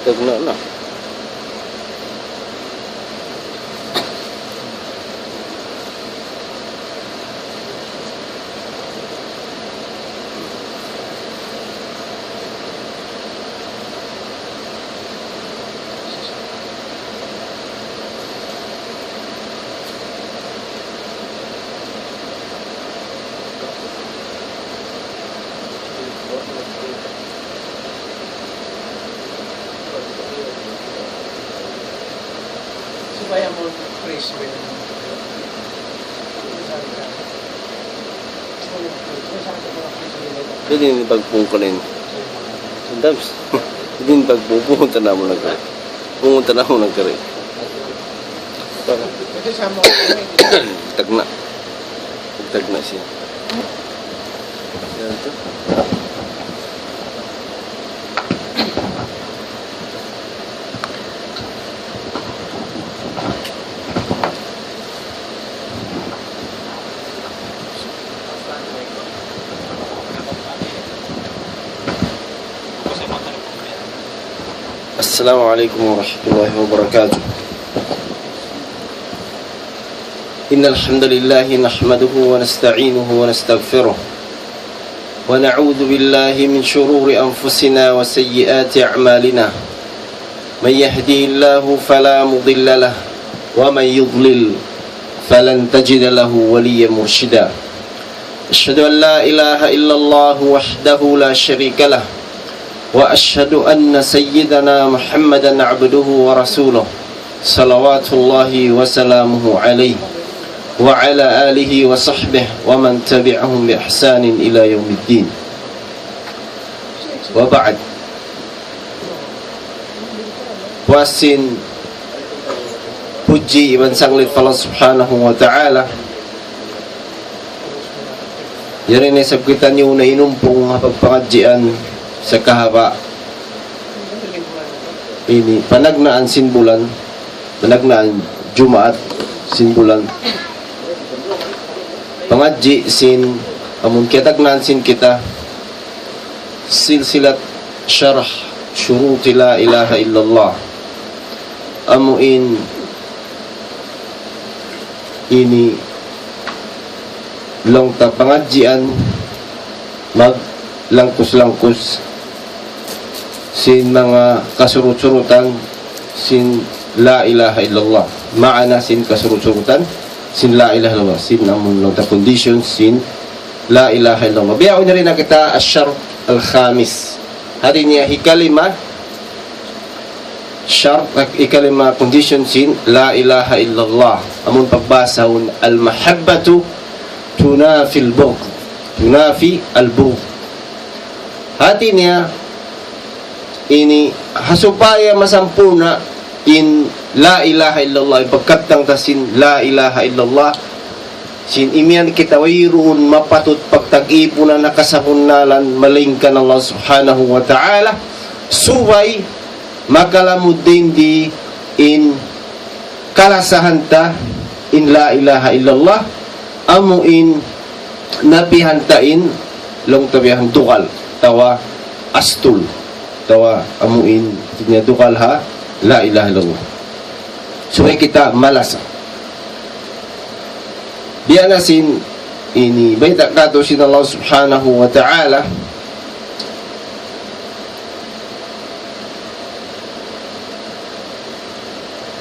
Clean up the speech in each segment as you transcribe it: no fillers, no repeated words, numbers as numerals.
Tagna na. Kaya mo praise with Pwede yung bagpong ka rin. Sometimes, pwede yung bagpong, pumunta na mo ng kare. Pumunta na mo ng kare. kasama ko Tagna. Tagna siya. Yan to. السلام عليكم ورحمة الله وبركاته. إن الحمد لله نحمده ونستعينه ونستغفره ونعوذ بالله من شرور أنفسنا وسيئات أعمالنا. من يهدي الله فلا مضل له ومن يضلل فلن تجد له وليا مرشدا. أشهد أن لا إله إلا الله وحده لا شريك له وأشهد أن سيدنا محمدا عبده ورسوله صلوات الله وسلامه عليه وعلى آله وصحبه ومن تبعهم بإحسان إلى يوم الدين. وبعد. Wasin puji iban sanglit Allah subhanahu wa ta'ala. Yari na sabkitan nyo na inumpong pagpangadjian sa kahaba ini panagnaan sinbulan, panagnaan Jumaat sinbulan pangadji sin amun kitagnaan sin kita silsilat syarah syuruti la ilaha illallah amuin ini long ta pangadjian mag langkus-langkus sin mga kasurut-surutan sin la ilaha illallah maana sin kasurut-surutan sin la ilaha illallah sin namun long ta conditions sin la ilaha illallah. Biyaw na rin na kita asyar al-khamis hari niya hikalima syar ikalima condition sin la ilaha illallah amun pagbasahon al-mahabbatu tunafi al-bughd tunafi al-bughd hati niya ini hasupaya masampuna in la ilaha illallah pagkatang tasin la ilaha illallah sin imian kita wayroon mapatut pagtag-ipunan nakasapunalan malingkan Allah subhanahu wa ta'ala suway makalamud din di in kalasahanta in la ilaha illallah amuin napihantain long tabihan dukal tawa astul tawa amuin tinya dukal ha la ilaha illallah supaya kita malasa diana sin ini baita kato sin Allah subhanahu wa ta'ala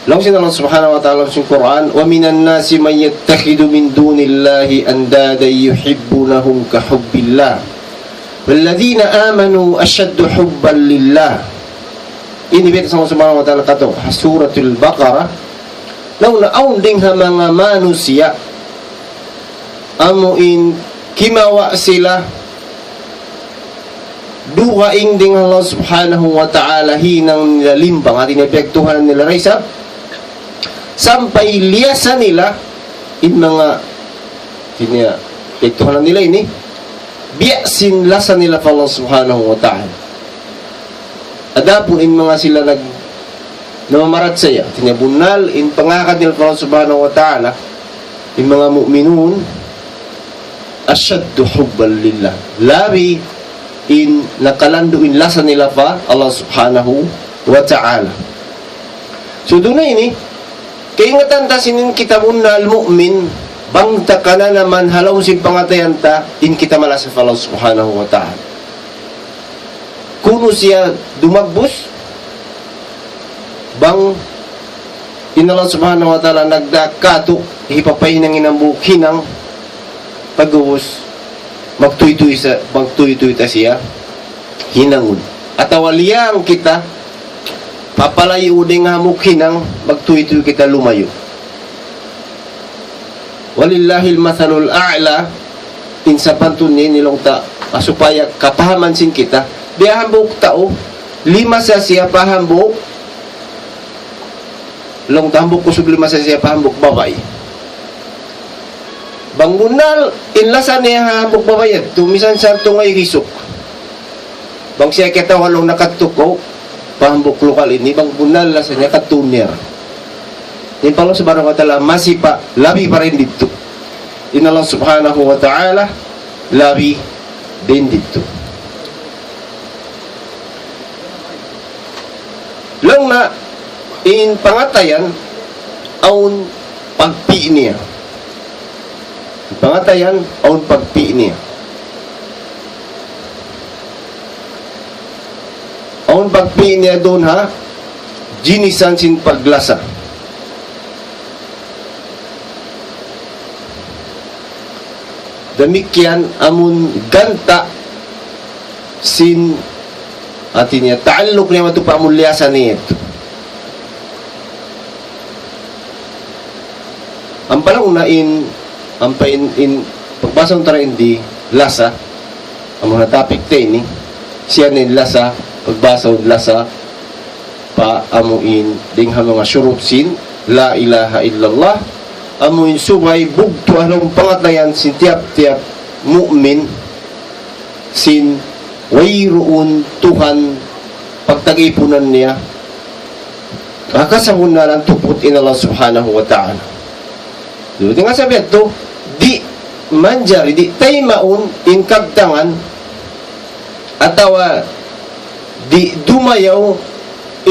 long sin Allah subhanahu wa ta'ala sin Quran wa minan nasi man yattakhidu min dunillahi andada yuhibbunahum ka hubbillah والذين آمنوا أشد حبا لله. Ini beta sama subhanahu wa ta'ala kato suratul Baqarah law naunding ha mga manusia amuin kimawa sila duhaing ding Allah subhanahu wa ta'ala hinang nila limbang at inepektuhan nila raisa sampai liasa nila in mga inepektuhan nila ini biyasin lasa nila pa Allah subhanahu wa ta'ala. Adapun in mga sila namamarat saya tinyabunal in pangakad nila pa Allah subhanahu wa ta'ala in mga mu'minun asyaddu hubban lillah labi in nakalando in lasa nila pa Allah subhanahu wa ta'ala. So doon na ini, kaingatan ta sinin kita muna al-mu'min, bang ta ka na naman halaw si pangatayan ta, in kita malasaf Allah subhanahu wa ta'ala. Kuno siya dumagbos, bang inallah subhanahu wa ta'ala nagdakato, hipapahinang inambukinang pag-uwas, magtuy-tuy ta siya, hinangun. At awaliyang kita, papalayo din nga mukinang, magtuy-tuy kita lumayo. Walillahil mathalul a'la, insapantun nilong ta, supaya kapahaman sin kita, biyahambok tao, 5 sa siya pahambok, long tambok kusog 5 sa siya pahambok babay. Bangunal, inlasan niya hambok babayad, tumisan sa tungay risok. Bang siya kita walong nakatuko, pahambok lokal ini, bang bunal lasa niya katunir. Yung pala subhanahu wa ta'ala, masipa, labi pa rin dito. Inallah subhanahu wa ta'ala, labi din dito. Lang na, in pangatayan, aun pagpi niya. Pangatayan, aun pagpi niya. Aun pagpi niya doon ha, jinisan sin paglasa. Demikian amun ganta sin atin niya taaluk niya matu pamulyasan niya ito. Ang palang unain ang in pagbasa ng tara hindi lasa ang mga topic tayo ni siya ni lasa pagbasa ng lasa pa amuin ding mga syurut sin la ilaha illallah amuin subay bugto anong pangatayan sin tiap-tiap mu'min sin wayroon Tuhan pagtag-ipunan niya kakasahun na lang tupot in Allah subhanahu wa ta'ala. Dito nga sabi ito, di manjari, di tayo maun in kabtangan atawa di dumayaw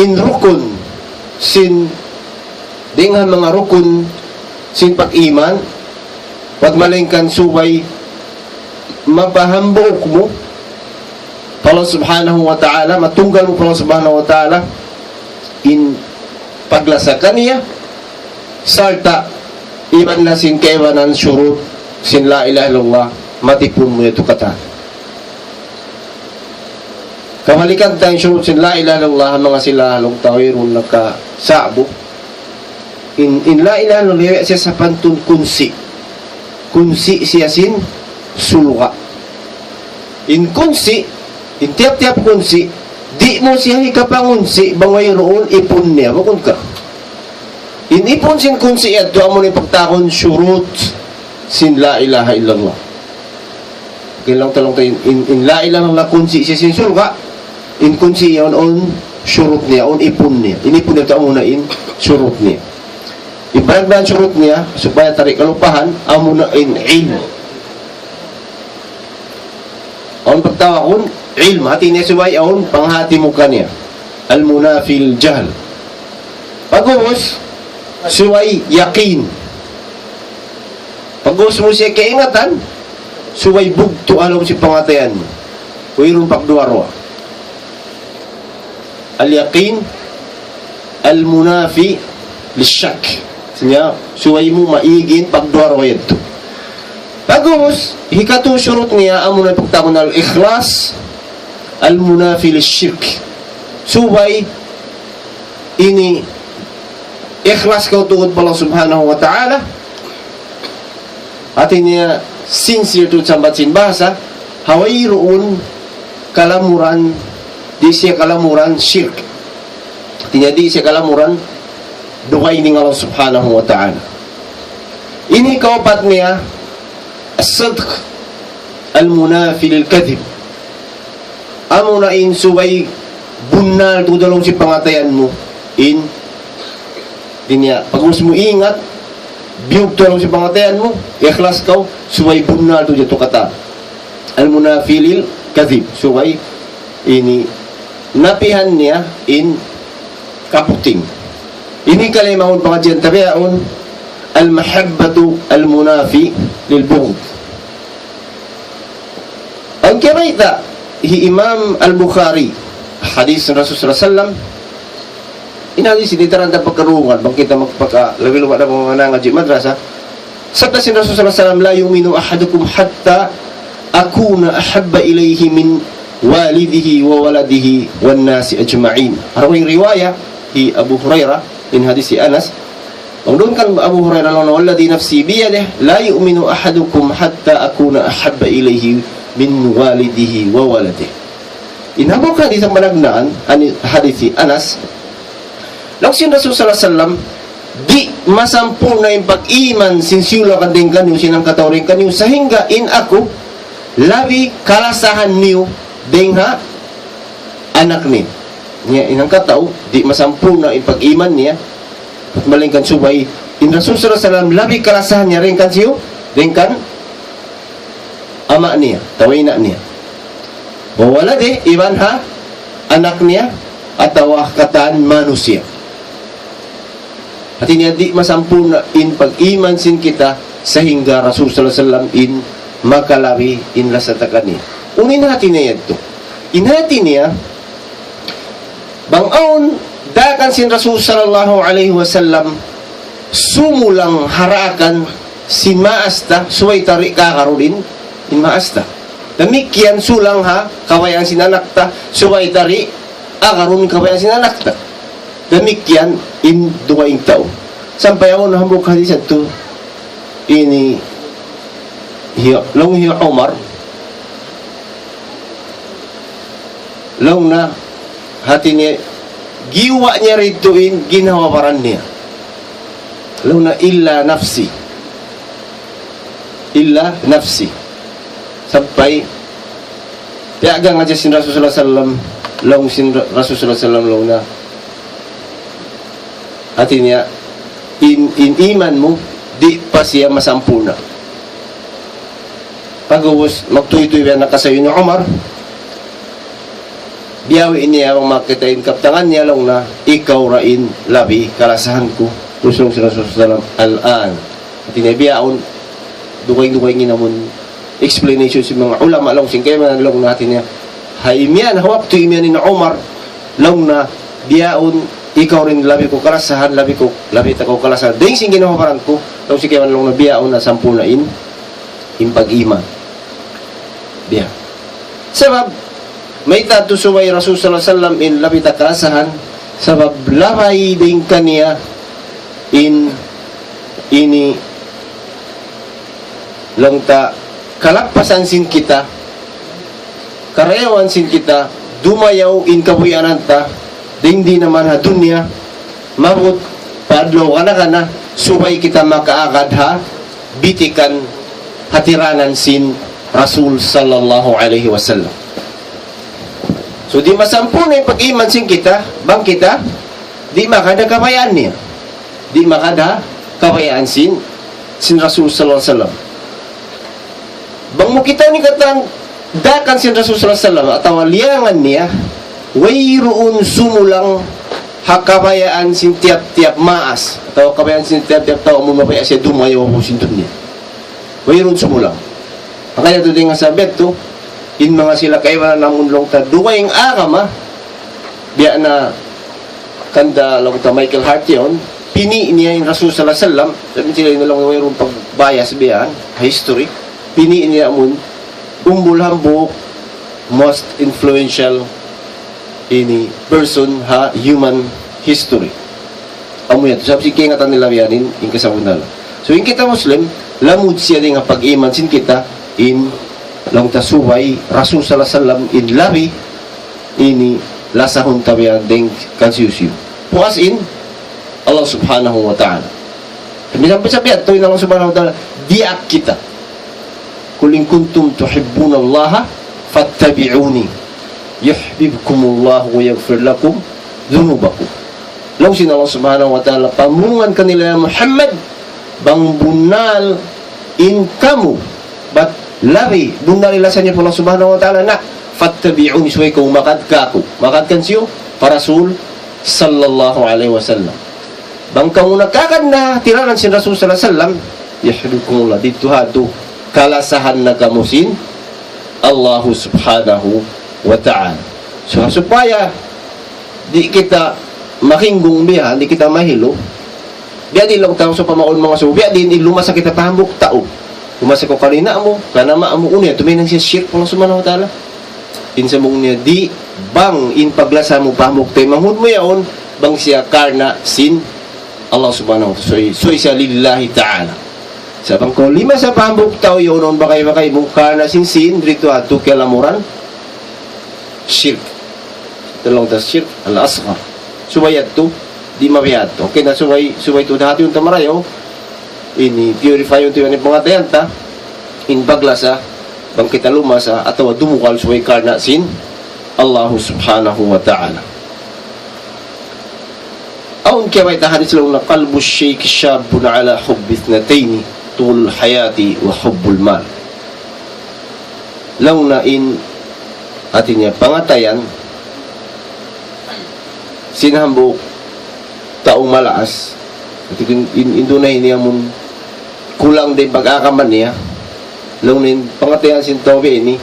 in rukun sin dengan mga rukun sin pag-iman wag malingkan subay mapahambok mo Allah subhanahu wa ta'ala, matunggal mo Allah subhanahu wa ta'ala in paglasakan niya sarta iman na sin kaiwanan syurut sin la ilaha illallah matipun mo ito kata kamalikan tayong syurut sin la ilaha illallah mga sila halong tawirun nagkasabo in la ilaha illallah siya sa pantun kunsi siya sin sulwa in kunsi in tiap-tiap kunsi di mo siya hikapangunsi bangay roon ipun niya makon ka inipon sin kunsi at doon mo ni pagtakon syurut sin la ilaha illallah. Kailang talong tayo in la ilaha illallah kunsi siya sin sulwa in kunsi yun on syurut niya on ipon niya inipon niya ito muna in syurut niya ibaragdan syurut niya supaya tarik kalupahan amuna in ilm on pagtawakon ilm hati niya subay on panghati mo kanya al munafil jahl pagubos suway yakin pag-us mo siya kaingatan suway bugto alam si pangatayan mo huirong pagduarwa al yakin al munafi lisyak siya suway mo maigin pagduarwa ito pag-us hikatu syurut niya amo na pagtakon al ikhlas al munafi lisyirk suway ini ikhlas kau tuod pa Allah subhanahu wa ta'ala atin niya sincere to sambat sin bahasa haway roon kalamuran di siya kalamuran syirk atin niya di siya kalamuran duhay ni Allah subhanahu wa ta'ala ini kaupat niya as-sadq al-munafi lil-kadhib amo na in subay bunal tudalong si pangatayan mo in dinya pag mo ingat biyog to lang si pangatayan mo ikhlas ka suway bunal to dito kata al munafilil kadhib suway ini napihan niya in kaputing. Ini kalimahun pengajian tabi'un al-mahabbatu al-munafi lil-bughd. Ang kiraita hi Imam Al-Bukhari hadis Rasulullah sallam inali sinitaran ta pagkarungan bang kita magpaka-labi-luwa na mga ngaji madrasa. Sabda si Rasulullah sallam la yu'minu ahadukum hatta akuna ahabba ilayhi min walidihi wa waladihi wan nasi ajma'in. Harawing riwaya hi Abu Hurairah in hadis si Anas. Doon kan Abu Hurairah lawan walladhi nafsi biyadihi la yu'minu ahadukum hatta akuna ahabba ilayhi min walidihi wa waladihi. Inhabok hadis ang managnaan ani hadis si Anas. Law si Rasul sallallahu alaihi wasallam di masampung na yung pag-iman sinsula kading kanyo sinang katawring kanyo sahingga in ako labi kalasahan niyo dengha anak ni niya inang kataw di masampung na yung pag-iman niya at malingkan subay in Rasul sallallahu alaihi wasallam labi kalasahan niya rin kan siyo rin kan ama niya tawina niya wawalade iban ha anak niya atau katan manusia. At hindi masampun na in pag-iman sin kita sehingga Rasul sallallahu alaihi wasallam in makalawi in lasatakan niya. Unin natin niya ito. Inhati niya bangaon dakan sin Rasul sallallahu alaihi wasallam sumulang harakan sin maasta suway tari kakarudin in maasta. Demikian sulang ha kawayan sinanakta suway tari akarun kawayan sinanakta. Demikian in duwaing tao. Sampai ako nahambok hadis ito ini long hiyo Umar long na hati niya giwa niya rito in ginawaparan niya long na illa nafsi sampai tiaga nga sin Rasulullah sallam long sin Rasulullah sallam long na hati niya in iman mo di pa siya masampuna pag-uwas magtuy-tuy na kasayo ni Umar biyawi niya ang makitain kaptangan niya lang na ikaw rain labi kalasahan ko tusong si Rasulullah al-an at inabiyaon dukay-dukay ginamon explanation si mga ulama lang sing kaya manalong natin niya haimian hawap to imian ni Umar lang na biyaon ikaw rin labi ko kalasahan labi tako kalasahan ding sing ginawaparan ko lang si kaya manalong na biyaon na sampunain in pag-iman biya sabab may tatusuway Rasul sallallahu alaihi wasallam in labi ta kalasahan sabab labay din kaniya in ini lang ta kalapasan sin kita karayawan sin kita dumayaw in kabuyanan ta ding di naman ha dunya mabut padlo kana subay kita makaagad ha bitikan hatiranan sin Rasul sallallahu alaihi wasallam. So di masampun na yung pag-iman sin kita bang kita di makada kabayaan niya di makada kabayaan sin Rasul sallallahu alaihi wasallam. Bang mo kita ni katang dakan sin Rasul sallallahu alaihi wasallam atau liangan niya wayroon sumulang hakabayaan sin tiap-tiap maas atau kabayaan sin tiap-tiap tao mo mapaya siya dumayo mo sin dunya wayroon sumulang kaya ito din nga sabit to in mga sila kaiwanan namunlong ta duwayng agama biya na kanda lang ta Michael Hart yun pini niya yung Rasul sallallahu alaihi wasallam sabi sila yun lang wayroon pagbayas biyan history pini niya mun umbulhambok most influential ini person ha human history amuya sabi si kingatan nila yanin in kasabunal so in kita Muslim lamud siya din nga pag-iman sin kita in lang tasubay Rasul sallallahu alaihi wasallam in labi ini lasahun tabiyan ding kansiusyo puas in Allah subhanahu wa ta'ala sabi sabihan to in Allah subhanahu wa ta'ala diak kita kuling kuntum tuhibbuna Allah fattabi'uni yuhibbukumullah wa yaghfir lakum dhunubakum. Law sin Allah subhanahu wa ta'ala pamungan kanila Muhammad bang bunal in kamu but labi bunal ila sa niya po Allah subhanahu wa ta'ala na fattabi'uni suway ko makad ka ako makad kan siyo parasul sallallahu alaihi wasallam. Bang kamu nakakad na tiranan sin Rasul sallallahu alaihi wasallam, yahdukumullah dito hado kalasahan na kamusin Allah subhanahu wa ta'ala. So supaya di kita makinggong biya, di kita mahilo, biya di lang tao sa pamaon mga so, biya din ilumasa kita pahambok tao. Lumasa ko kanina mo, kanama mo unya, tuminang siya shirk pang subhanahu wa ta'ala. Insa mong niya, di bang in paglasa mo pahambok tayo, manghud mo yaon, bang siya karna sin Allah subhanahu wa ta'ala. So siya lillahi ta'ala. Sabang ko, lima sa pahambok tao, yun bakay-bakay mo karna sin, dito ato kialamuran, shirk. Ito lang tas shirk, al-asghar. Subayat to, di mabiyat to. Okay na subay to dahati yung tamarayo, ini purify yung tiyan ni pangatayanta, in paglasa, bang kita lumasa, atawa dumukal subay karna sin Allah subhanahu wa ta'ala. Aun kaya may tahadis lang na kalbu shaykh syabun ala hubbi ithnataini tulul hayati wa hubbul mal. Lang na in atin niya pangatayan sinahambok taong malaas at indunay niya mong kulang din pag-akaman niya lang na in pangatayan sintobe ini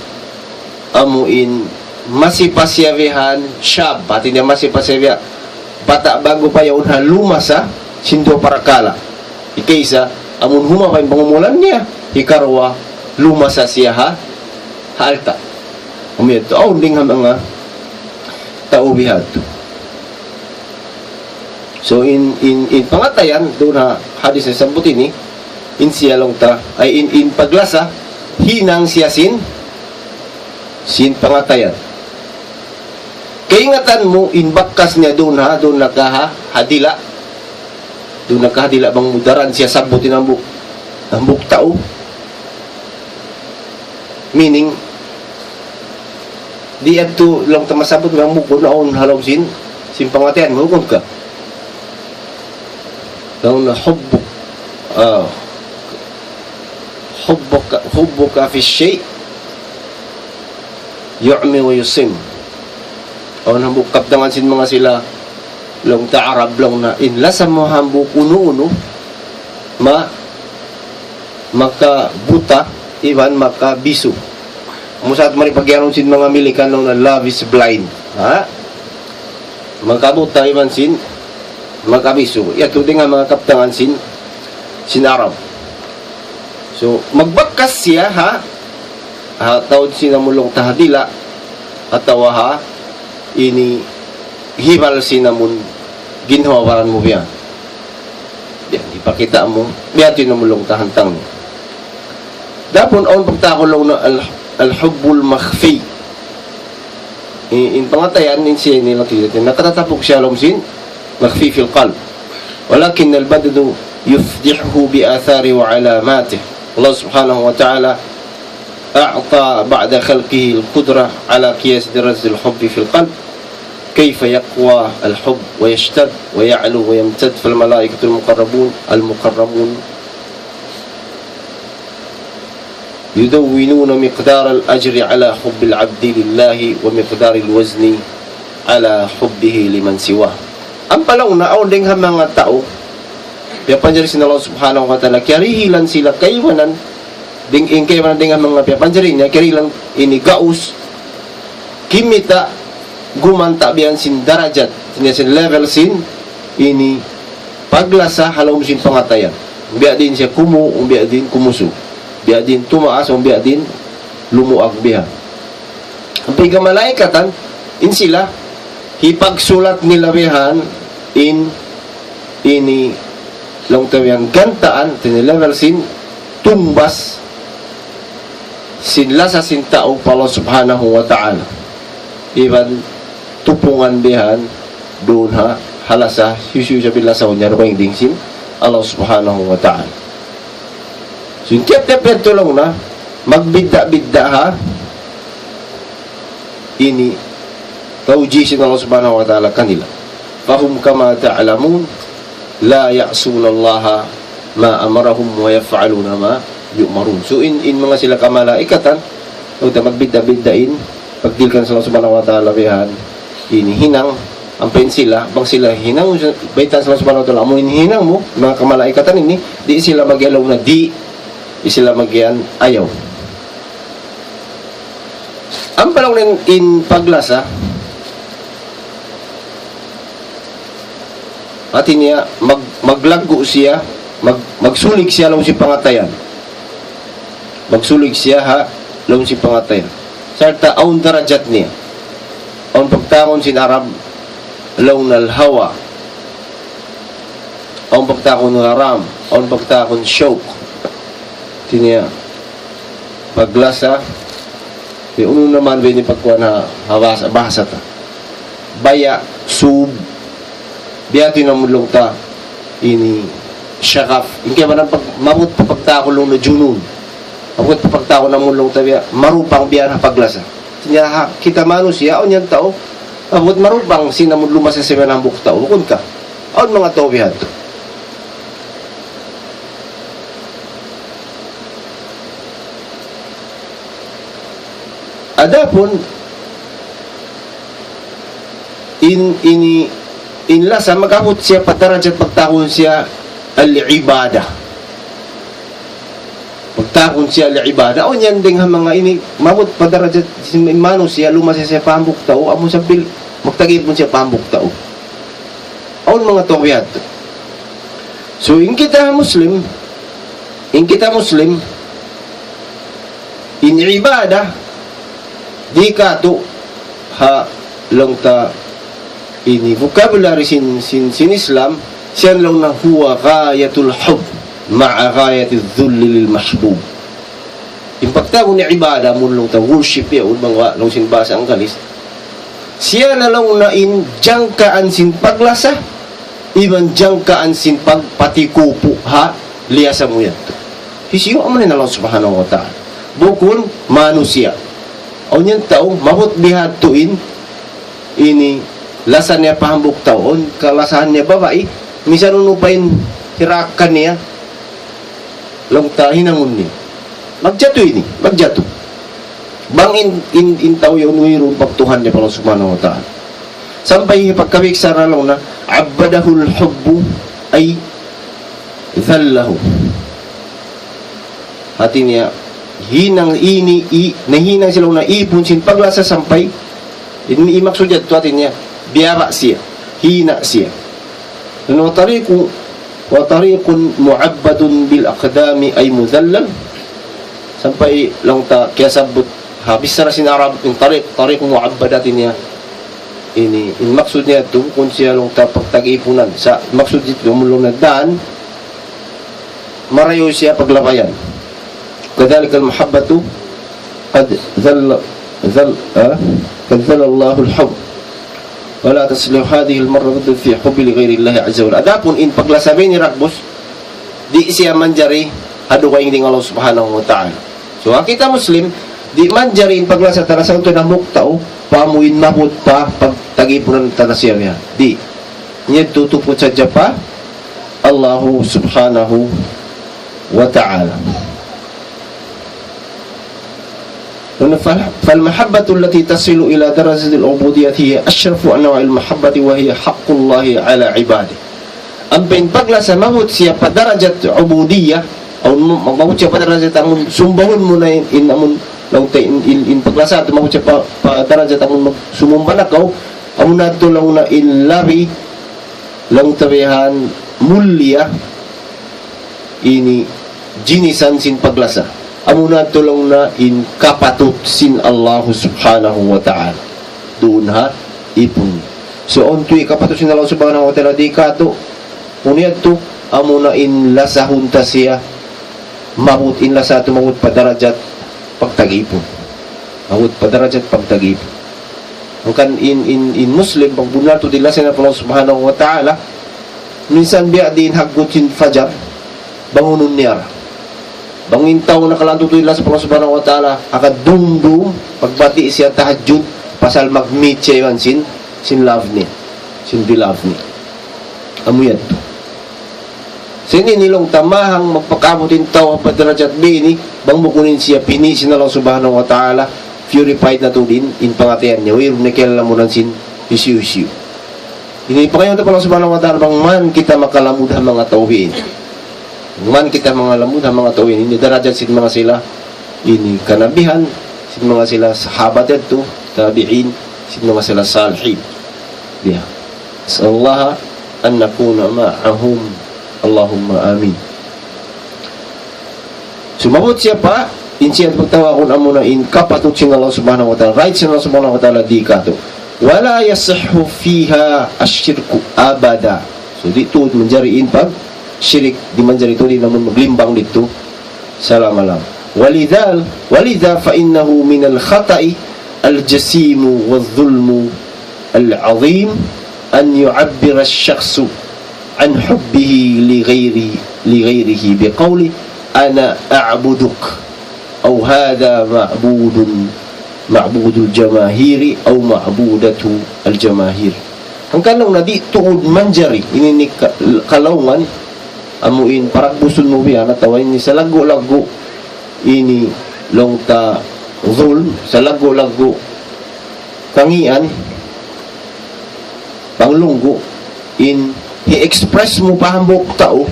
amuin masipasyavihan syab atin niya masipasyavihan bata bago pa yaon ha lumasa sindo parakala ikaysa amun huma pa yung pangumulan niya hikarwa lumasa siya ha halta umiyat aun ding mga taubihat. So in pangatayan doon na hadis sa sabot ini in siya long ta ay in paglasa hinang siya sin pangatayan. Kaingatan mo in bakas niya doon ha doon nakahadila bang mudaran siya sabutin ang buk tao, meaning di adto lang tamasabot ng mukon naon halaw sin pangatayan mo kung ka daw na hubbuka fi shay yu'mi wa yusim. O nambuk kaptangan sin mga sila long ta-Arab lang na inlasam mo hambuk uno-uno makabuta iban makabisu. Musat maripagyaron sin mga Amerikano na love is blind. Ha? Makabuta iban sin makabisu. Yato din nga mga kaptangan sin Arab. So magbakas siya ha tawad sinamulong tahadila atawa ha ini hibal sinamun ginhawaran mo biya. Yan, ipakita mo biya tinamulong tahantang mo. Dapon aun pagtakulong na al-hubbul makhfi. In pangatayan in siya nila tinatin nakatatapok siya lomsin makhfi fil qalb. Walakin al-baddu yufdihuhu bi athari wa alamatihi. Allah subhanahu wa ta'ala أعطى بعد خلقه القدرة على قياس درجة الحب في القلب كيف يقوى الحب ويشتد ويعلو ويمتد فالملائكة المقربون يدونون مقدار الأجر على حب العبد لله ومقدار الوزن على حبه لمن سواه. Ang palaw na aw ding mga tao yapanjari sin Allah subhanahu wa ta'ala karihilan sila kaywanan ding ingkay man ding mga piapanjari niya kiri lang ini gaus kimita gumanta biyan sin darajat sin level sin ini paglasa halom sin pangatayan biya din siya biya din kumuso biya din tumaas biya din lumuag biya ang pigamalaikatan in sila hipagsulat nila bihan ini long tawang gantaan tin level sin tumbas sinla sa sintao pa Allah subhanahu wa ta'ala iban tupungan bihan doon ha halasa yusu sa bilasaw niya rupang dingsin Allah subhanahu wa ta'ala. So yung tiap-tiap tulong na magbidda-bidda ha ini tawjisin Allah subhanahu wa ta'ala kanila fahum kama ta'alamun la ya'suna Allah ma amarahum wa yaf'aluna ma yu'marun. So in mga sila kamalaikatan o magbidda-biddain pagdilkan sa Allah subhanahu wa ta'ala bihan ini hinang ang pain sila, bang sila hinang, baitan sa subhanahu wa ta'ala, amuin hinang mo, mga kamalaikatan ini, di sila magyalaw na di sila magyan ayaw. Ang palong in paglasa, at niya, maglago siya, magsulig siya lang si pangatayan. Magsulig siya ha, lang si pangatayan. Sarta, aun darajat niya. Aun pagtangon sin Arab, law nalhawa, aun pagtakon haram, aun pagtakon syok. Tinya paglasa uno naman ba ni pagkuha na bahasa ta baya sub biyato na mulong ta ini syakaf hindi ba nang mabut pagtako long na junun mabut pagtako na mulong ta biya marupang biya na paglasa tinya kita manusia on yan tao mabut marupang sinamud lumasa sa ng bukta ukon ka on mga tao biya to. Adapun inlasa magabot siya padarajat pagtakon siya al-ibada. Pagtakon siya al-ibada. O yan ding mga ini mabot padarajat mano siya lumasa siya pambuk tao amo sa bil magtagip mo siya pambuk tao. Aun mga tawiyat. So in kita Muslim in ibada di ka to ha lang ta ini vocabulary sin Islam siyan lang na huwa ghayatul hub ma'a ghayatil dhull lil mahbub. Impakta mo ni ibada mo lang ta worship ya mga lang sin basa ang kalis siya na lang na in jangkaan sin paglasa iban jangkaan sin pagpatikupo ha liyasa mo yan to hisiyo amo ni Allah subhanahu wa ta'ala bukun manusia o niyang taong mabot bihatuin ini lasan niya pahambok taon kalasahan niya babae misan unupain hirakan niya lang tahinangon niya magjato bang in tao yung wirong pagtuhan niya pala subhanahu wa ta'ala sampay pagkawik sa ralaw na abadahul hubbu ay dhallahu hati niya nahinang sila na ipon sin paglasa sampay imaksud yan tuwatin niya biyaba siya hina siya wa tariqun mu'abbadun bil aqdami ay mudhallal sampay lang ta kaya sabot habis na sin Arab yung tariq mu'abbadatin niya in maksud niya ito kung siya lang ta pagtag-ipunan sa maksud dito umulong na daan marayo siya paglabayan. كذلك المحبة قد ذل الله الحب ولا تصلح هذه المرة في حب لغير الله عز وجل. Adapun in paglasabi ni Rakbus di siya manjari hadu kay ning Allah subhanahu wa ta'ala. So kita Muslim di manjari in paglasa tara sa unto na muktao pamuin mabut pa pagtagipunan tara siya niya. Di niya tutupot sa japa Allah subhanahu wa ta'ala. فالمحبة التي تصل إلى درجة العبودية هي أشرف أنواع المحبة وهي حق الله على عباده. Ang pagglasa mabot siya pa darajat ubudiyah o mabot siya pa darajat ang sumbahon mo na in paglasa at mabot siya pa darajat ang sumumbalakaw amo na ito lang na ilabi lang tabihan mulya ini jinisan sin paglasa amo na tulong na in kapatut sin Allah subhanahu wa ta'ala doon ha ipon so on to kapatut sin Allah subhanahu wa ta'ala di kato unyad to amo na in lasahun ta siya mabut in lasa to mabut padarajat pagtagipon mabut padarajat pagtagipon kan in Muslim pag bunato di lasa na Allah subhanahu wa ta'ala minsan biya din hagot sin fajar bangunon niya bangin taw nakalantutoy lang sa Allah subhanahu wa ta'ala akad dumdum pagbati siya tahajjud pasal mag-meet siya yun sin love ni sin beloved ni amuyad to sini nilong tamahang magpakabutin taw padarajat bini bang mukunin siya pinisin na Allah subhanahu wa ta'ala purified na to din in pangatayan niya wiro na kilala mo ng sin isiu Ini pa kayo ito pala subhanahu wa ta'ala bang man kita makalamud ang mga tauhin. Man kita mga lamud ang mga tauhin. Ini darajat sin mga sila. Ini kanabihan sin mga sila sahabat ito, tabi'in, sin mga sila salihin. Diya. Asallah an nakuna ma'ahum. Allahumma amin. Sumabot siya pa, insiyan pagtawa kung amo na in kapatut sin Allah subhanahu wa ta'ala. Right sin Allah subhanahu wa ta'ala di kato. Wala yasihhu fiha asyirku abada. So dito manjariin pag syirik di manjari ito di naman maglimbang dito salamalam. Walidha fa innahu min al-khata'i al-jasimu wal-dhulmu al-'azim an yu'abbira ash-shakhsu an hubbihi li ghayrihi biqawli ana a'buduk aw hadha ma'budul jamahiri aw ma'budatu al-jamahir. Ang kanong na di tuod manjari ini kalawman amuin parang busun mo biya natawin ni sa lago-lago ini longta zulm sa lago-lago kangian panglunggo in i-express mo pahambok tao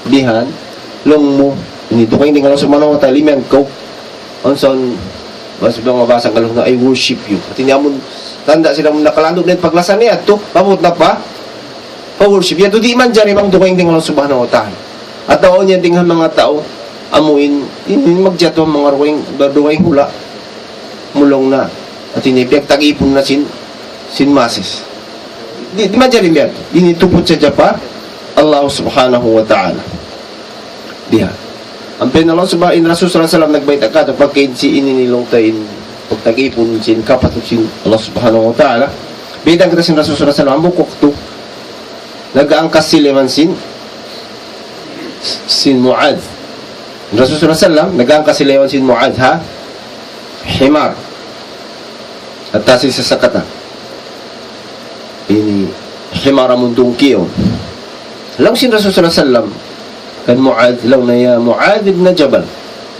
bihan long mo ini tukay ni ngalaw sa manong taliman ko onson mas bang mabasa kalong na I worship you at inamon tanda sila mo nakalandog net paglasan niya to pamut na pa worship yan to di man dyan imang tukay ng Allah subhanahu wa ta'ala at taon yan ting mga tao amuin magjato mga ruwing hula mulong na at inipiyag tag-ipon na sin masis di man dyan yan initupot sa Japa Allah subhanahu wa ta'ala diha ang pinalaw subhanahu in Rasul sallallahu alaihi wasallam nagbayta ka pagkain si ininilong tayin pagtag-ipon sin kapatid sin Allah subhanahu wa ta'ala bidang kita sin Rasul sallallahu alaihi wasallam ang bukok to nag-aangkas sila man sin Mu'adh Rasul sallallahu alaihi wasallam nag-aangkas sila man sin Mu'adh ha himar at tasin sa sakata ini himar mundong kiyo lang sin Rasul sallallahu alaihi wasallam kan Mu'adh law na ya Mu'adh ibn Jabal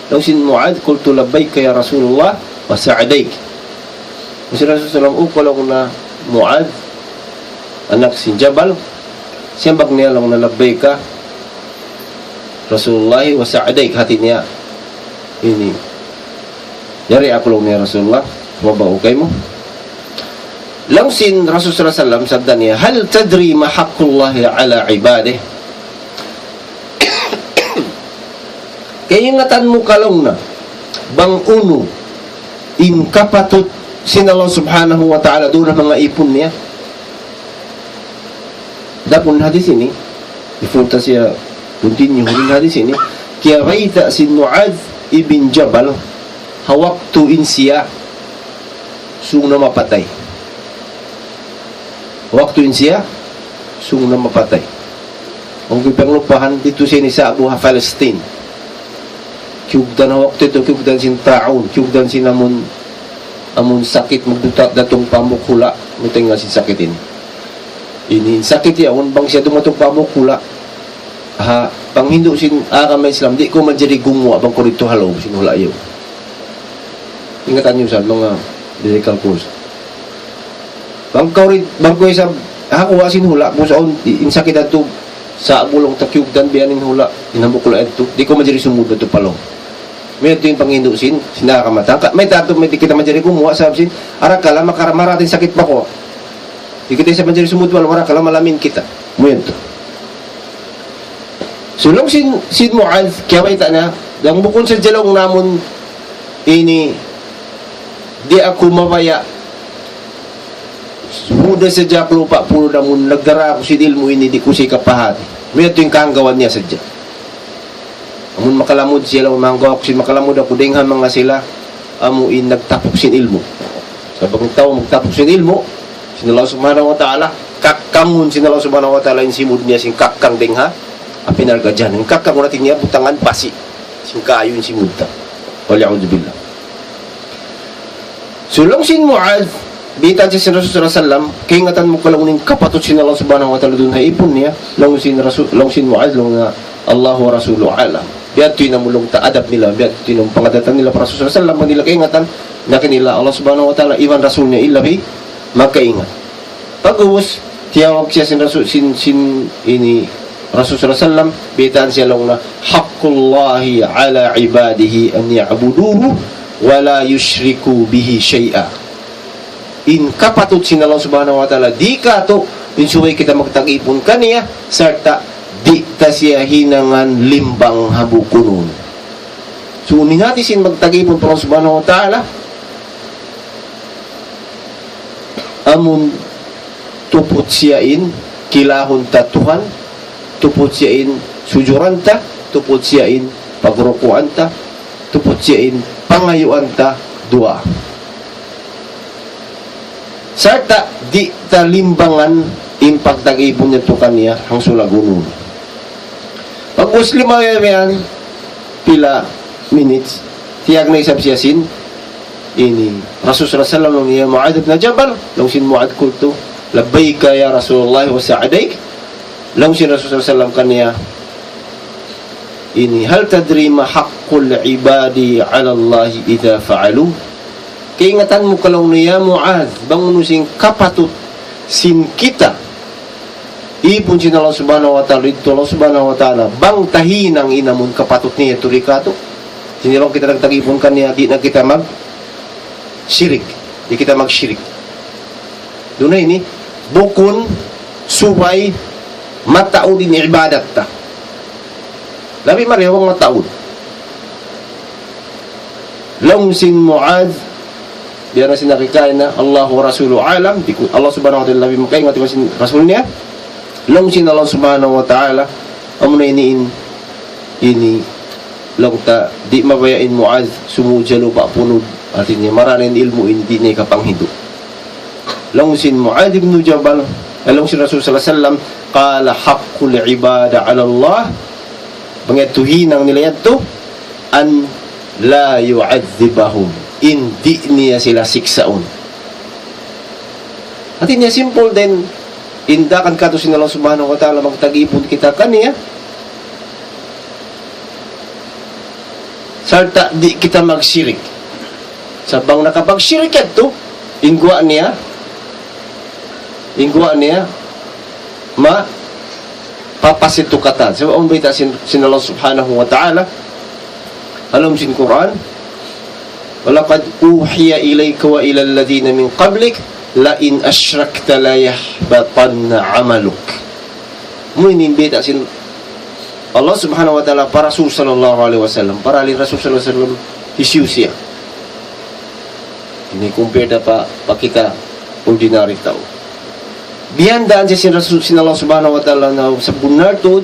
law sin Mu'adh qultu labbayka ya Rasulullah wa sa'adayk sin Rasul sallallahu alaihi wasallam na Mu'adh anak sin Jabal siyambag niya lang na labbayka Rasulullah wa sa'adayk hati niya ini yari ako lang niya Rasulullah wabao kay mo lang sin Rasul sallallahu alaihi wasallam sabda niya hal tadri ma haqqullahi ala ibadih kaya ingatan mo kalong na bang uno in kapatut sin Allah subhanahu wa ta'ala doon ang mga ipon niya dapon hadis ini ipunta siya continue huling hadis ini kaya raita sin Mu'adh ibn Jabal hawaktu in siya sung na mapatay waktu in siya sung na mapatay ang kipanglupahan dito siya ni sa Abu Palestine kiugdan na waktu ito kiugdan sin taon kiugdan sin amon sakit magduta datong pamukula muteng nga sin sakitin ini sakit ya bang siya dumatong pamukula ha pang Hindu sin kamay Islam di ko manjari gumwa bang ko rito halaw sinula iyo ingatan niyo sa mga medical course bang ko isa ako asin hula kung saan insakit ato sa bulong takyugdan biyanin hula inamukula ito di ko manjari sumud ito palong may ito yung pang-Hindu sin sinakamatang may tato may di kita manjari gumwa sabi sin arakala marating sakit pa ko di kita sa manjari sumud wala arakala malamin kita mo yun to sulong sin Mu'adh kaya may na ang bukon sa jalong namon ini di ako mabaya muda sa jak lupa puno namun nagdara ako si Dilmo ini di ko si kapahati may ito yung kaanggawan niya sa jak amun makalamod sila umanggaw ako sin makalamod ako dinghan mga sila amuin nagtapok sin ilmo sa bagong tao magtapok sin ilmo sin Allah subhanahu wa ta'ala kakangun sin Allah subhanahu wa ta'ala in simud niya sin kakang dingha apinarga dyan yung kakang natin niya butangan pasi sin kayo in simud ta wali'udzubillah sulong sin Mu'adh bitan si Rasul sallallahu alaihi wasallam kaingatan mo kalang ning kapatut sin Allah subhanahu wa ta'ala dun ha ipon niya long sin Mu'adh long na Allah wa rasuluhu alam biat ito yung namulong taadab nila biat ito yung pangadatan nila para Rasul sallallahu alaihi wasallam nila kaingatan na kanila Allah subhanahu wa ta'ala iwan Rasul niya ilabi magkaingat pag-uwas tiyawag siya sin Rasul ini Rasul sallallahu alaihi wasallam bitaan siya lang na haqqullahi ala ibadihi an ya'buduhu wa la yushriku bihi syai'a. In kapatut sin Allah subhanahu wa ta'ala di ka to insuway kita magtag-ipon kaniya sarta di ta siya hinangan limbang habukunon. So uninati sin magtag-ipon pa Allah subhanahu wa ta'ala amun tupot siyain kilahon tatuhan, tupot siyain sujuranta, tupot siyain pagrukuanta, tupot siyain pangayuanta dua. Sarta di talimbangan in pagtag-ipon niya to kaniya ang sulagunon. Pag Muslim yan pila minutes tiyag na isab siyasin ini Rasul sallallahu alaihi wasallam niya Mu'adh ibn Jabal long sin Mu'adh kulto labbaika ya Rasulullah wa sa'adaik long sin Rasul sallallahu alaihi wasallam kaniya ini hal tadri ma haqqul ibadi ala Allah idza fa'alu kaingatan mo kalong niya Mu'adh bangun sing kapatut sin kita ipon sin Allah subhanahu wa ta'ala dito Allah subhanahu wa ta'ala bang tahinang inamun kapatut niya turikato sinilong kita nagtag-ipon kaniya di na kita syirik, di kita mag-syirik. Doon na ini, bukun, subay, mataod din ibadat ta. Labi marihawang mataod. Lamsin Mu'adh, biya na sinakikain na, Allah wa Rasulu alam, Allah subhanahu wa ta'ala, labi makain, mati masin Rasul niya, lamsin Allah subhanahu wa ta'ala, amuna ini, lang ta, di mabayain Mu'adh, sumujalo pa punod, artinya maraming ilmu hindi niya kapanghido. Langsin Mu'adh ibn Jabal, langsin Rasul sallallahu alaihi wasallam, qala haqqul ibada 'ala Allah. Bangatuhin ang nila yato an la yu'adzibahum. Hindi niya sila siksaon. Artinya simple din indakan kato sin Allah subhanahu wa ta'ala magtag-ipon kita kaniya. Sarta di kita magsirik. Sabang nakapag-syirik ito, ingwa niya, papasito katan. So, ang bita sin Allah subhanahu wa ta'ala, alam sin Quran, walaqad uhiya ilayka wa ila alladhina min qablik, la in ashrakta la yahbatanna amaluk. Muinin bita sin Allah subhanahu wa ta'ala para Rasul sallallahu alaihi wasallam, para ali Rasul sallallahu alaihi wasallam, isyusya. Ini compare na pa kita ordinary tao. Biyandaan siya sin Allah subhanahu wa ta'ala na sa bunar to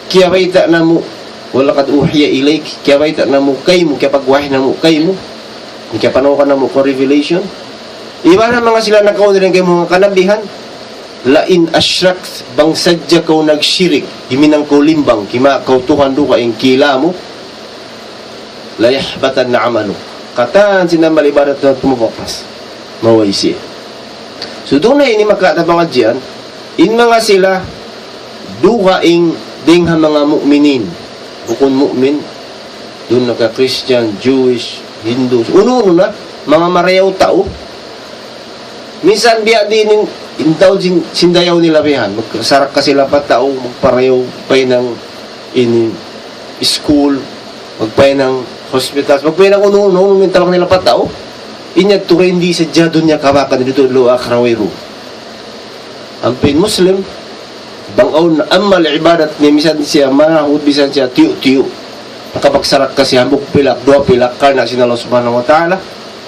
kaya baita na mo walaqad uhiya ilayk kaya baita na mo kay mo kaya pagwahi na mo kay mo kaya panaw ka na mo ko revelation iba na mga sila nakaw din kay mga kanabihan la in ashrakt bang sadya ko nagsyirik himinang ko limbang kima kautuhan do ka ing kila mo la yahbatan na amalu kataan sinamal ibadat na tumupokas maway siya. So doon na ini makatabangad dyan in mga sila dukaing dingha mga mu'minin bukon mu'min doon naka-Christian, Jewish, Hindus uno-uno na mga marayaw tao minsan biya din indaw sindayaw nila bihan magsarak ka sila pa tao magparayaw pay ng in school magpay ng hospitals, magpay ng uno-uno, mintalak nila pa tao, inyag to hindi sa dyan niya kawakan dito lo akrawero. Ang pin Muslim, bangaw na amal ibadat niya, misan siya, manahod, misan siya, tiyo-tiyo. Nakapagsarak kasi hambuk pilak, dua pilak, karna sin Allah subhanahu wa ta'ala,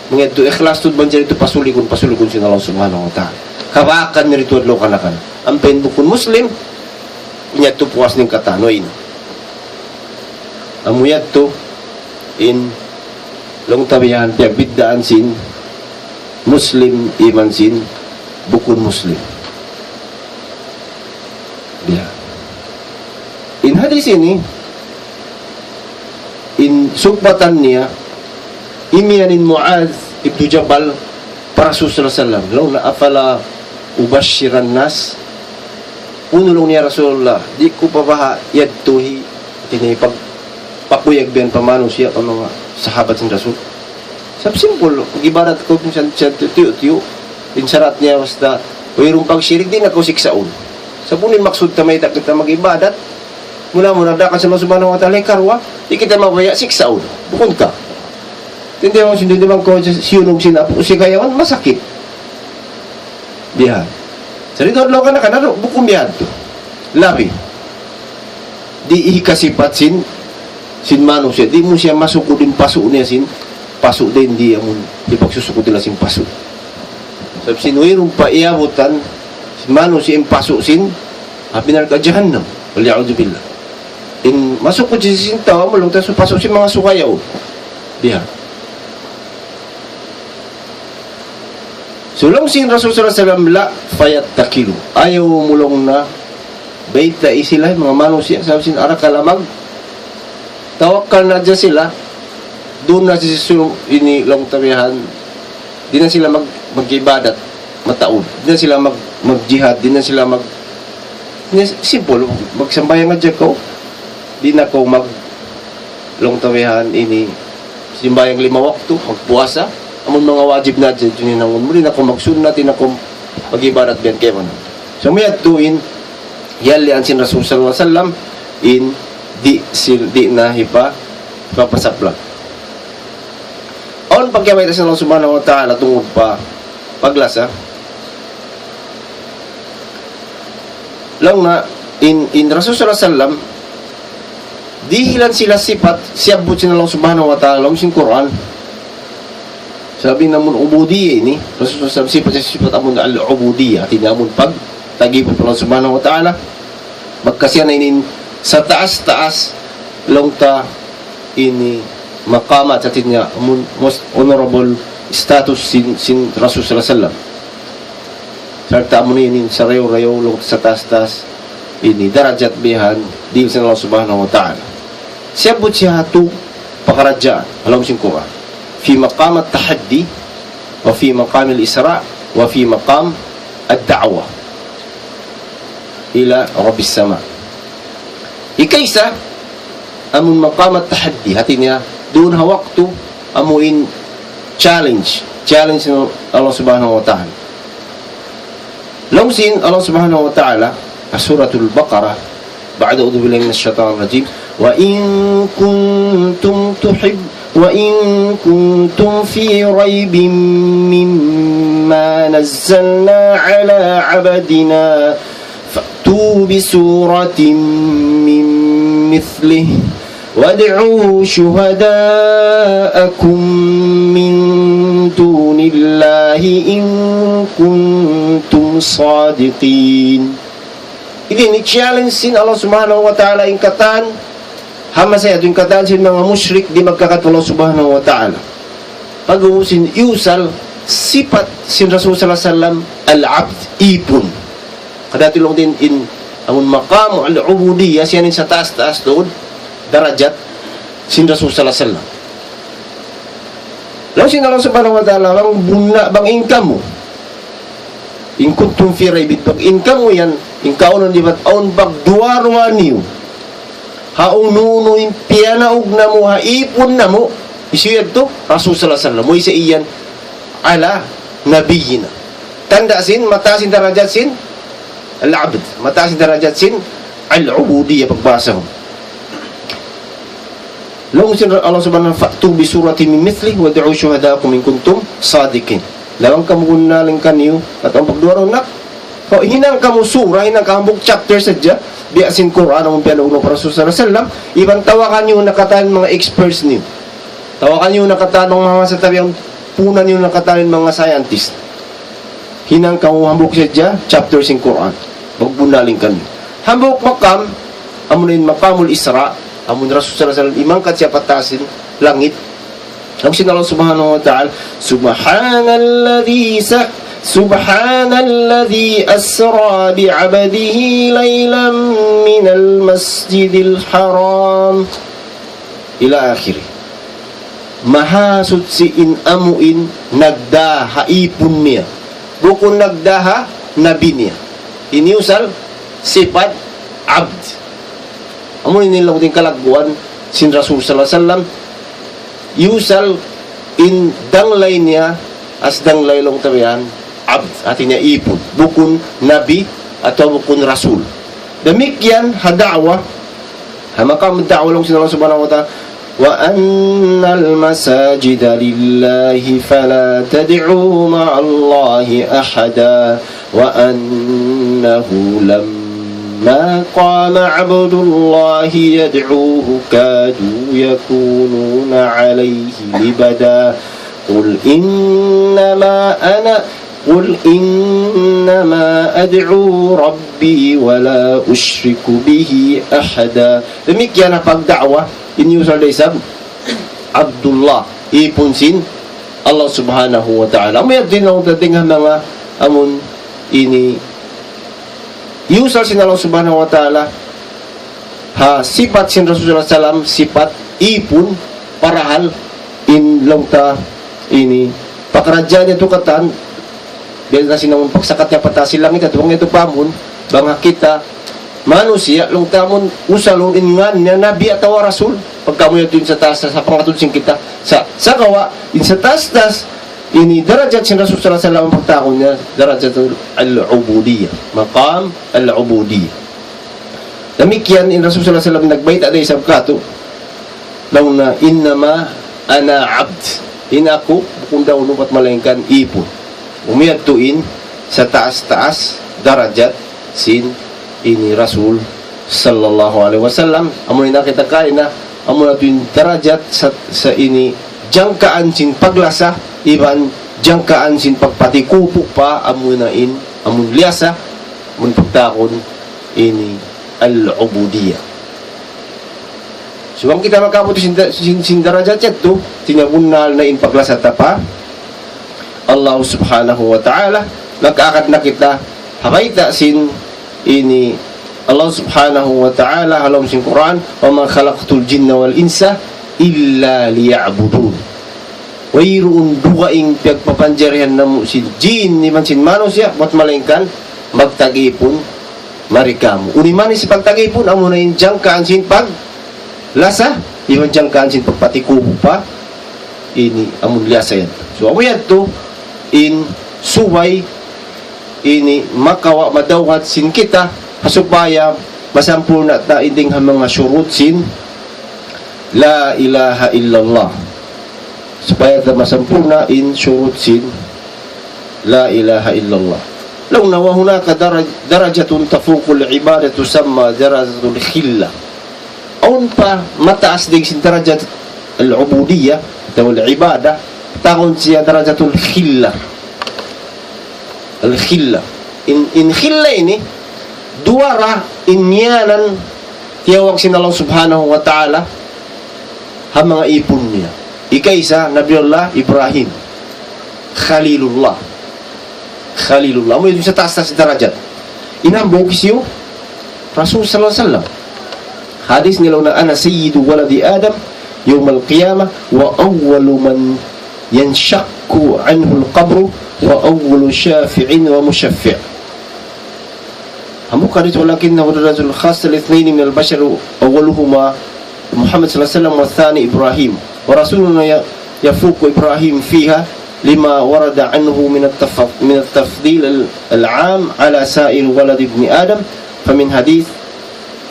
mga ito, ikhlastud ban dyan ito, pasulikon sin Allah subhanahu wa ta'ala. Kawakan niya rito at lo kanakan. Ang pin bukun Muslim, inyag to puwas ng katanoin. Amuyad to, in long tabihan tiya biddaan sin Muslim iman sin bukun Muslim dia in hadis ini in subbatan niya imianin Mu'adh ibn Jabal para Rasul sallallahu alaihi wasallam law na afala ubashiran nas unulong niya Rasulullah di ko pabaha yadtuhi tinipag pakuyag biyan pamano siya ang mga sahabat ng Rasul. Sab simple, pag-ibarat ko kung siya tiyo-tiyo, insarat niya basta Mayroong pagsyirik din ako siksaon. Sa punin maksud ta may kita mag-ibadat, mula mo nagdakan sa Allah subhanahu wa ta'ala karwa, di kita mabaya siksaon. Bukod ka. Hindi mo sindi naman ko siyunog sinapo si kayawan masakit. Diyan. Sa rito adlaw ka na kanaro bukom biyan to. Labi. Di ikasipat sin mano siya. Di mo siya masuko din paso niya paso din di amon ipagsusuko nila sin paso. Sa sinuirong paiabutan sin mano si paso binar ka jahannam. Waliya'udhu billah. In masuko si sin tawa mo lang tayo paso si mga sukayaw. Diyan. Sulang sin Rasul sallallahu alaihi wasallam la fayat takilu. Ayaw mulong na baita isila mga manusia sabi sin ara kalamag. Tawakkal na dyan sila. Doon na ini lang tabihan. Di na sila mag-ibadat mataod. Di na sila mag-jihad. Di na sila simple. Magsambayan nga dyan ko. Di na ko lang tabihan ini simbayang 5 waktu. Magpuasa. Amon mga wajib na dyan, muli na ako magsunat, na ako mag-ibarat biyan kayo. So may atuin, yalian sin Rasul sallallahu alaihi wasallam in di na papasapla. On pagkamay sa Allah subhanahu wa ta'ala tungod pa paglasa. Lang na in Rasul sallallahu alaihi wasallam dihilan sila sifat siabot sin Allah subhanahu wa ta'ala sin Quran. Sabi namun ubudiyya ini, Rasulullah sifat amun al-ubudiyya, tinamun pag tagipon pa ng subhanahu wa ta'ala. Magkasya na inin sa taas-taas long ta ini maqamat sa tinya amun most honorable status sin Rasul sallallahu alaihi wasallam. Sarta amun inin sa rayo-rayo long sa taas-taas ini darajat bihan di sa Allah subhanahu wa ta'ala. Siya but siya hatu pakarajaan alam sin Quran. في مقام التحدي وفي مقام الإسراء وفي مقام الدعوة إلى رب السماء. إكيسا أمون مقام التحدي هاتينيا دونها وقت أموين challenge الله سبحانه وتعالى. لو سين الله سبحانه وتعالى سورة البقرة بعد أعوذ بالله من الشيطان الرجيم وإن كنتم في ريب مما نزلنا على عبدنا فأتوا بسورة من مثله وادعوا شهداءكم من دون الله إن كنتم صادقين. Ini challenge sin Allah subhanahu wa ta'ala in katan hama saya ito yung kataan sin mga musyrik di magkakatulong subhanahu wa ta'ala. Pag-uusin iusal sifat sin Rasul sallallahu alaihi wasallam al-abd ipon. Kadati lang din in amun maqam al-ubudiyya siya sa taas-taas doon darajat sin Rasul sallallahu alaihi wasallam. Lalu sin Allah subhanahu wa ta'ala bang income mo in kuntum fi raibit pag income mo yan in kaunon di ba't aun pagduwarwa niyo haununo yung piyanaog na mo, haipon na mo, isuyad to, Rasul sallallahu alaihi wasallam, mo isa iyan, ala, nabiyina. Tandasin, matasin darajat sin, al-abd, matasin darajat sin, al-ubudiyya, pagbasa mo. Long sin Allah subhanahu wa ta'ala, fa'tu bi surati min mithli, wa da'u syuhadaakum in kuntum sadikin. Lawang kamugunaling kaniyo, at ang pagduwaro nak, hinang kamu surah, hinang kamu chapter sadya, biasin Quran ang pianong para sa Rasulullah, ibang tawakan nyo nakataan mga experts niyo. Tawakan nyo nakataan ng mga sa tabi ang punan nyo nakataan mga scientist. Hinang kamu hambuk sadya, chapters in Quran. Magbunaling kanyo. Hambuk makam, amunin makamul Isra, amun Rasulullah imang kat siya patasin, langit. Ang sinalaw subhanahu wa ta'ala, سبحان الذي أسرى بعبده ليلا من المسجد الحرام إلى آخره. Mahasud si amuin nagdaha ipon niya. Bukon nagdaha nabi niya. Iniusal sifat abd. Amunin nilang din kalagbuan sin Rasul sallallahu alaihi wasallam. Yusal in danglay niya as danglay long tabihan abd, artinya ipon. Bukun nabi atau bukun rasul. Demikian da'wah. Maka da'wah lang Allah Subhanahu wa ta'ala. Wa annal masajida lillahi fala tad'u ma'allahi ahada wa annahu lamma qama 'abdullahi yad'uhu kadu yakununa 'alayhi libada. Qul innama ad'u rabbi wa la usyriku bihi ahada. Demikian pagdakwah inyo sa isab Abdullah ipunsin Allah Subhanahu wa ta'ala. May din ang dating mga amon ini yusal sin Allah Subhanahu wa ta'ala sifat sin Rasulullah sallam sifat ipun parahal in langta ini pakerajaan itu katan biar na sinang pagsakatnya patasin langit at huwag ito pamun bangga kita manusia long tamon usalon ingan niya nabi at rasul pagkamu yun sa taas sa pangatulsing kita sa kawa in sa taas ini darajat sin Rasul sallallahu alaihi wasallam pagtakon niya darajat al-ubudiyah maqam al-ubudiyah. Demikian in Rasul sallallahu alaihi wasallam nagbayta day sa kato daw na innama ana abd in ako bukun daw nupat malengkan ipon umiyad tuin sa taas-taas darajat sin ini Rasul sallallahu alaihi wasallam. Amun na kita kain na amun na tuin darajat sa ini jangkaan sin paglasa iban jangkaan sin pagpatikupok pa amun liasa amun pagtakon ini al-ubudiyah. So ang kita makabuti sin darajat ito tinabunal na in paglasa tapa Allah Subhanahu wa ta'ala nagkaakad na kita habayta sin ini Allah Subhanahu wa ta'ala halam sin Quran wa ma khalaqtul jinna wal insa illa liya'budun wayroon dugaing pagpapanjarihan na mo sin jin ni man sin manusia wat malengkan magtagipon marikamu unimani si pagtagipon amo na in jangkaan sin pag lasa iwan jangkaan sin pagpatikubo pa ini amon liasa yan. So amo yan to in suway ini makawa madawat sin kita hasupaya masampul na ta inding mga syurut sin la ilaha illallah supaya ta masampul na in syurut sin la ilaha illallah. Law nawa hunaka darajatun tafuqul ibadah tusamma darajatul khilla aun pa mataas din sin darajat al-ubudiyah atau al-ibadah takon siya darajatul khilla al-khilla in khilla ini duara inyanan tiyawag sin Allah Subhanahu wa ta'ala ha mga ipon niya ikaisa Nabiullah Ibrahim Khalilullah mo yun sa taas si darajat inambog siyo Rasul sallallahu alaihi wasallam hadis nilaw na ana sayyidu waladi Adam yawm al-qiyamah wa awwalu man yanshakku anhu al-qabru wa awwalu syafi'in wa musyaffi' hamu kadit walakinnahu rajul khas al-ithnain min al-bashar awwaluhuma Muhammad sallallahu alaihi wasallam wa thani Ibrahim wa rasuluna yafuqu Ibrahim fiha lima warada anhu min at-tafdil al-'am ala sa'ir walad ibn Adam famin hadith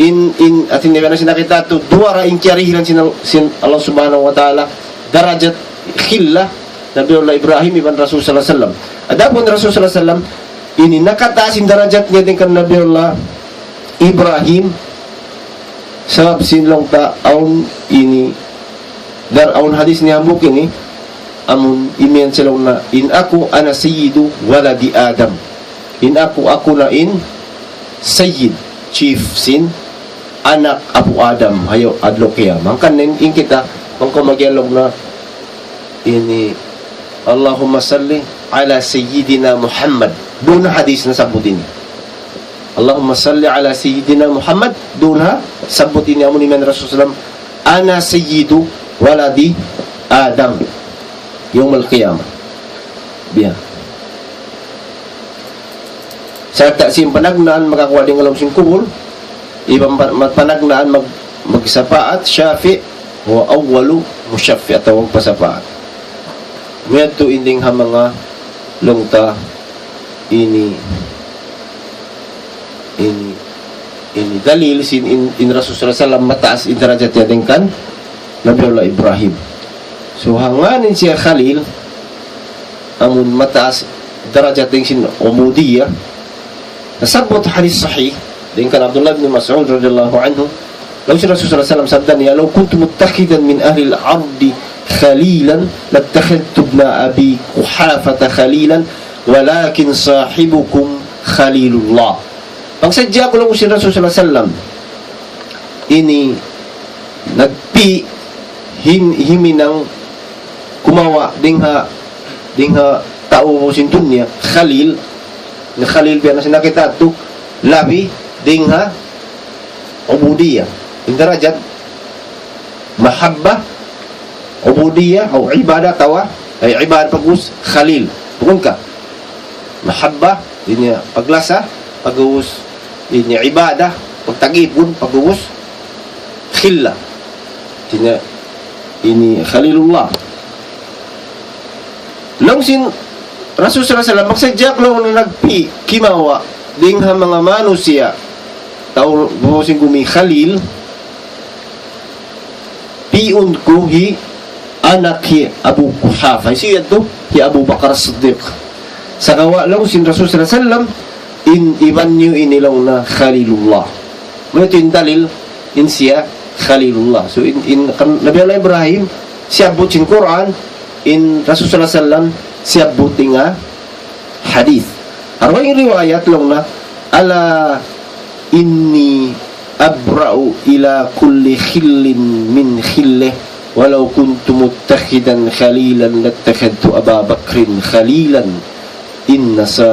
in atin na sinakita to duara in kiarihilan sin Allah Subhanahu wa ta'ala darajat khillah Nabiullah Ibrahim ibn Rasul sallallahu alaihi wasallam. Adapun Rasul sallallahu alaihi wasallam ini nakataasin darajat niya din kan Nabiullah Ibrahim sabab sinlong taon ini daraon hadis ni hambuk ini amun imian silong na in ako ana sayyidu waladi Adam in ako na in sayyid chief sin anak Abu Adam hayo adlo kiyama kan in kita kung magyalog na ini Allahumma salli ala sayyidina Muhammad doon hadis na sabutin Allahumma salli ala sayyidina Muhammad doon sabutin amun iman Rasulullah ana sayyidu waladi Adam yawm al-qiyamah biya sa taksim panagnaan makakuha din alam sing kubul ibang panagnaan magsapaat syafi' wa awwalu musyaffi' atau pasapaat. Mayadto inding ha mga lungta ini dalil in Rasul sallallahu alaihi wasallam mataas in darajat yating kan Nabiullah Ibrahim. So hanganin siya Khalil amun mataas darajat ting sin umudiyah. Nasabot hadis sahih din kan Abdullah bin Mas'ud radhiyallahu anhu. Lalu Rasul sallallahu alaihi wasallam sabda niya, "Law kuntu muttakhidan min ahli al-ardi khalilan lattakhadtu ibn abi Quhafah khalilan walakin sahibukum khalilullah." Ang sadya ko lang si Rasul sallallahu alaihi wasallam ini nagpi himinang kumawa dingha tao sin dunya khalil na khalil biya na sinakita to labi dingha ubudiyah in darajat mahabbah ubudiyah o ibadah tawa ay ibadah pagus khalil bukan ka mahabbah dinya paglasa pagawus ini ibadah pagtagipon pagawus khilla dinya ini khalilullah lang sin Rasul sallallahu alaihi wasallam magsajak lang na nagpi kimawa dingha mga manusia tao busin gumi khalil piun ko hi anak hi Abu Quhafa siya to hi Abu Bakar As-Siddiq sa kawa lang sin Rasul sallallahu alaihi wasallam iban nyo inilaw na khalilullah mo ito yung dalil in siya khalilullah. So in Nabiullah Ibrahim siya butin Quran in Rasul sallallahu alaihi wasallam siya buting hadith. Arwang riwayat lang na ala inni abra'u ila kulli khillin min khillih walau kuntu muttakhidan khalilan lattakhadtu Aba Bakrin khalilan inna